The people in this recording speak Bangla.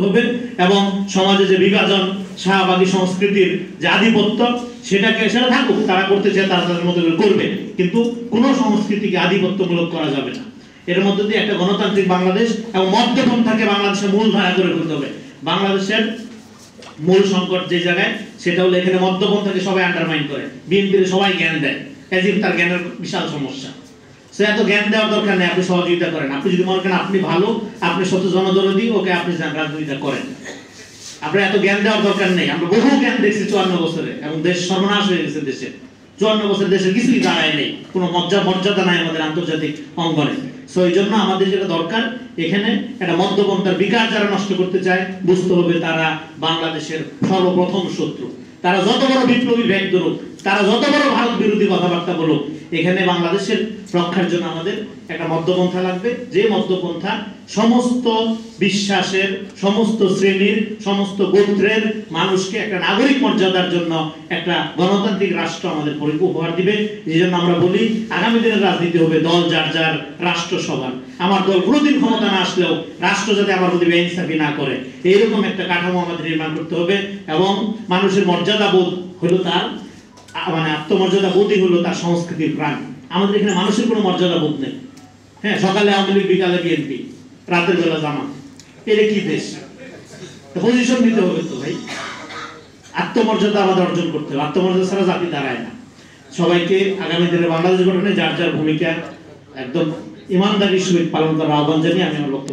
হবে এবং সমাজে যে বিভাজন শাহবাগী সংস্কৃতির যে আধিপত্য সেটা থাকুক, তারা করতে চায় তারা তাদের মতো করবে, কিন্তু কোনো সংস্কৃতিকে আধিপত্যমূলক করা যাবে না। এর মধ্যে দিয়ে একটা গণতান্ত্রিক বাংলাদেশ এবং মধ্যপন্থাকে বাংলাদেশের মূল ধারা করে তুলতে হবে। বাংলাদেশের মূল সংকট যে জায়গায় সেটা হলো এখানে মধ্যপন্থাকে সবাই আন্ডারমাইন করে, বিএনপির সবাই জ্ঞান দেয়, এজিব তার জ্ঞানের বিশাল সমস্যা। সে এত জ্ঞান দেওয়ার দরকার নেই, আপনি সহযোগিতা করেন। আপনি যদি মনে করেন আপনি ভালো, আপনি সত্য জনদরদি, ওকে আপনি রাজনীতিটা করেন। আপনার এত জ্ঞান দেওয়ার দরকার নেই। আমরা বহু জ্ঞান দেখছি 54 বছরে এবং দেশ সর্বনাশ হয়ে গেছে। দেশে 54 বছর দেশের কিছুই দাঁড়ায় নেই, কোনো মর্যাদা নাই আমাদের আন্তর্জাতিক অঙ্গনে। সো এই জন্য আমাদের যেটা দরকার, এখানে একটা মধ্যপন্থার বিকাশ যারা নষ্ট করতে চায় বুঝতে হবে তারা বাংলাদেশের সর্বপ্রথম শত্রু। তারা যত বড় বিপ্লবী ব্যাগ ধরুক, তারা যত বড় ভারত বিরোধী কথাবার্তা বলুক, এখানে বাংলাদেশের রক্ষার জন্য আমাদের একটা মধ্যপন্থা লাগবে, যে মধ্যপন্থা সমস্ত বিশ্বাসের, সমস্ত শ্রেণীর, সমস্ত গোত্রের মানুষকে একটা নাগরিক মর্যাদার জন্য একটা গণতান্ত্রিক রাষ্ট্র আমাদের উপহার দিবে। এই জন্য আমরা বলি আগামী দিনের রাজনীতি হবে দল যার যার, রাষ্ট্র সবার। আমার দল কোনোদিন ক্ষমতা না আসলেও রাষ্ট্র যাতে আমার প্রতি বেইনসাফি না করে, এইরকম একটা কাঠামো আমাদের নির্মাণ করতে হবে। এবং মানুষের মর্যাদা বোধ হলো তার, মানে আত্মমর্যাদা বোধই হলো তার সংস্কৃতির প্রাণ। আমাদের এখানে মানুষের কোনো মর্যাদা বোধ নেই। হ্যাঁ, সকালে আওয়ামী লীগ, বিকালে বিএনপি, রাতের বেলা জামাত। এটা কি দেশ? পজিশন নিতে হবে তো ভাই, আত্মমর্যাদা আমাদের অর্জন করতে হবে। আত্মমর্যাদা ছাড়া জাতি দাঁড়ায় না। সবাইকে আগামী দিনে বাংলাদেশ গঠনে যার যার ভূমিকা একদম ইমানদারির সহিত পালন করার আহ্বান জানিয়ে আমি আমার বক্তব্য